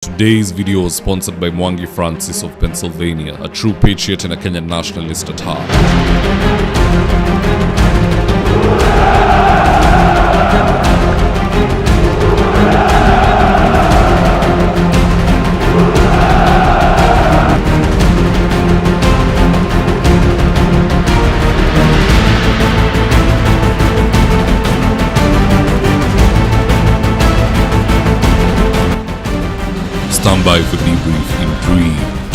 Today's video was sponsored by Mwangi Francis of Pennsylvania, a true patriot and a Kenyan nationalist at heart. Stand by for debrief in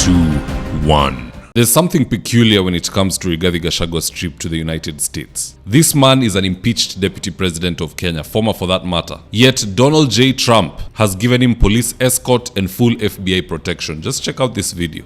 3, 2, 1. There's something peculiar when it comes to Rigathi Gachagwa's trip to the United States. This man is an impeached deputy president of Kenya, former for that matter. Yet Donald J. Trump has given him police escort and full FBI protection. Just check out this video.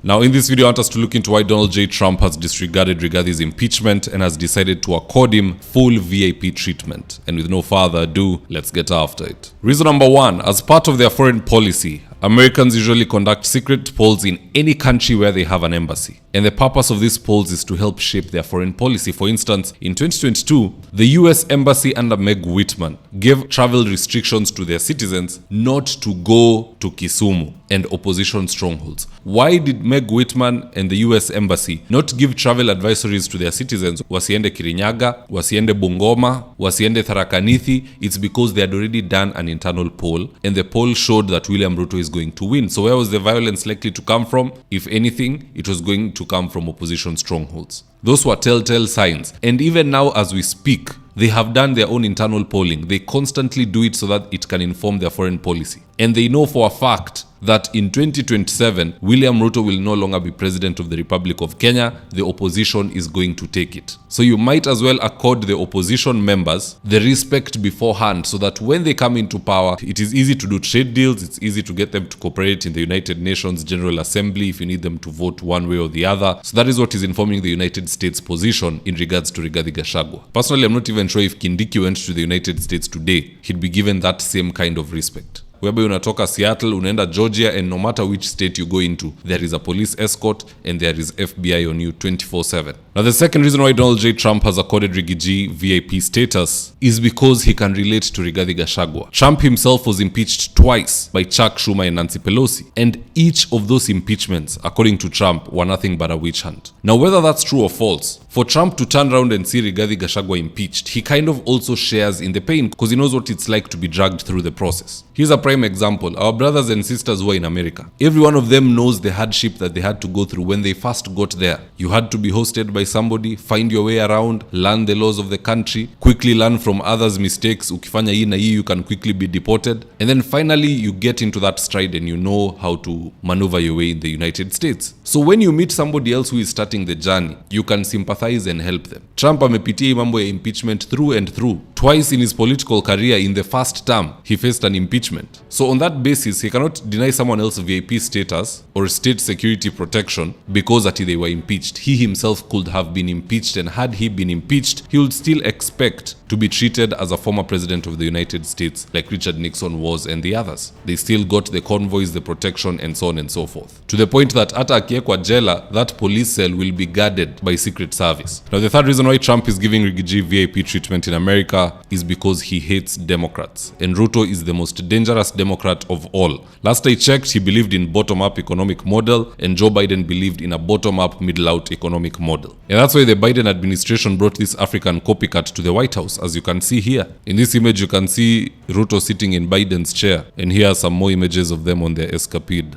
Now, in this video, I want us to look into why Donald J. Trump has disregarded Rigathi's impeachment and has decided to accord him full VIP treatment. And with no further ado, let's get after it. Reason number 1, as part of their foreign policy, Americans usually conduct secret polls in any country where they have an embassy. And the purpose of these polls is to help shape their foreign policy. For instance, in 2022, the US Embassy under Meg Whitman gave travel restrictions to their citizens not to go to Kisumu and opposition strongholds. Why did Meg Whitman and the US Embassy not give travel advisories to their citizens? Wasiende Kirinyaga, wasiende Bungoma, wasiende Tharaka Nithi. It's because they had already done an internal poll, and the poll showed that William Ruto is going to win. So where was the violence likely to come from? If anything, it was going to come from opposition strongholds. Those were telltale signs. And even now as we speak, they have done their own internal polling. They constantly do it so that it can inform their foreign policy. And they know for a fact that in 2027, William Ruto will no longer be president of the Republic of Kenya. The opposition is going to take it. So you might as well accord the opposition members the respect beforehand so that when they come into power, it is easy to do trade deals. It's easy to get them to cooperate in the United Nations General Assembly if you need them to vote one way or the other. So that is what is informing the United States position in regards to Rigathi Gachagua. Personally, I'm not even sure if Kindiki went to the United States today, he'd be given that same kind of respect. Whereby unatoka Seattle, unaenda Georgia, and no matter which state you go into, there is a police escort and there is FBI on you 24/7. Now, the second reason why Donald J. Trump has accorded Riggy G VIP status is because he can relate to Rigathi Gachagua. Trump himself was impeached twice by Chuck Schumer and Nancy Pelosi, and each of those impeachments, according to Trump, were nothing but a witch hunt. Now, whether that's true or false, for Trump to turn around and see Rigathi Gachagua impeached, he kind of also shares in the pain because he knows what it's like to be dragged through the process. Here's a prime example. Our brothers and sisters who are in America, every one of them knows the hardship that they had to go through when they first got there. You had to be hosted by somebody, find your way around, learn the laws of the country, quickly learn from others' mistakes. Ukifanya hii na hii, you can quickly be deported. And then finally, you get into that stride and you know how to maneuver your way in the United States. So when you meet somebody else who is starting the journey, you can sympathize and help them. Trump amepitia hii mambo ya impeachment through and through. Twice in his political career, in the first term, he faced an impeachment. So on that basis, he cannot deny someone else VIP status or state security protection because that they were impeached. He himself could have been impeached, and had he been impeached, he would still expect to be treated as a former president of the United States like Richard Nixon was and the others. They still got the convoys, the protection, and so on and so forth. To the point that hata akiekwa jela, that police cell will be guarded by Secret Service. Now, the third reason why Trump is giving Riggy G VIP treatment in America is because he hates Democrats. And Ruto is the most dangerous Democrat of all. Last I checked, he believed in bottom-up economic model, and Joe Biden believed in a bottom-up, middle-out economic model. And that's why the Biden administration brought this African copycat to the White House, as you can see here. In this image, you can see Ruto sitting in Biden's chair, and here are some more images of them on their escapade.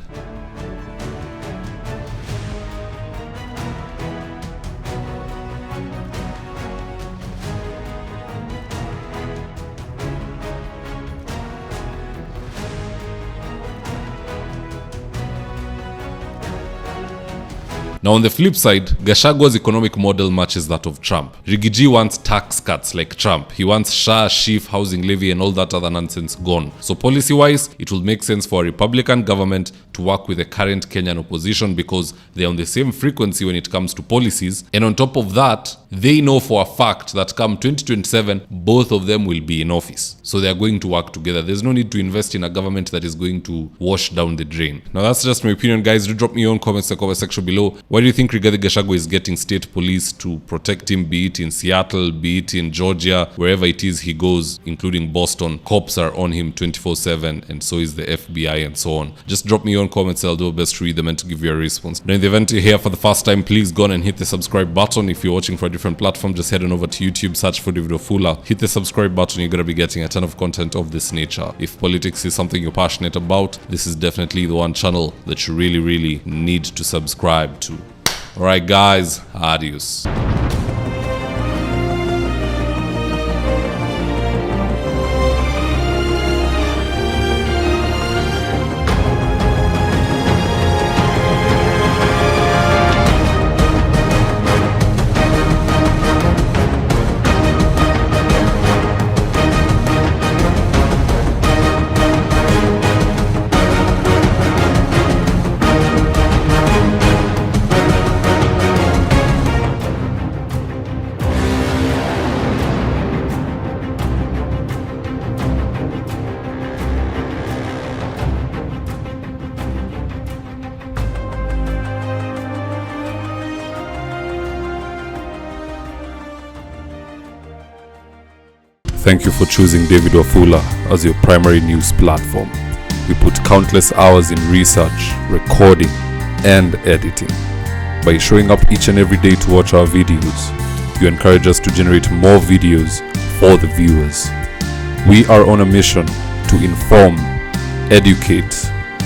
Now on the flip side, Gachagwa's economic model matches that of Trump. Rigathi wants tax cuts like Trump. He wants SHA, SHIF, housing levy and all that other nonsense gone. So policy-wise, it will make sense for a Republican government to work with the current Kenyan opposition because they're on the same frequency when it comes to policies. And on top of that, they know for a fact that come 2027, both of them will be in office. So they are going to work together. There's no need to invest in a government that is going to wash down the drain. Now that's just my opinion, guys. Do drop me your own comments in the comment section below. Why do you think Rigathi Gachagua is getting state police to protect him, be it in Seattle, be it in Georgia, wherever it is he goes, including Boston? Cops are on him 24/7 and so is the FBI and so on. Just drop me your own comments. I'll do my best to read them and to give you a response. Now in the event you're here for the first time, please go on and hit the subscribe button. If you're watching for a different platform, just head on over to YouTube, search for David Wafula, hit the subscribe button. You're going to be getting a ton of content of this nature. If politics is something you're passionate about, this is definitely the one channel that you really need to subscribe to. Alright guys, adios. Thank you for choosing David Wafula as your primary news platform. We put countless hours in research, recording, and editing. By showing up each and every day to watch our videos, you encourage us to generate more videos for the viewers. We are on a mission to inform, educate,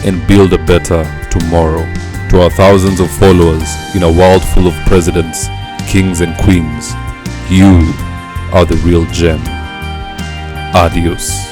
and build a better tomorrow. To our thousands of followers in a world full of presidents, kings, and queens, you are the real gem. Adios.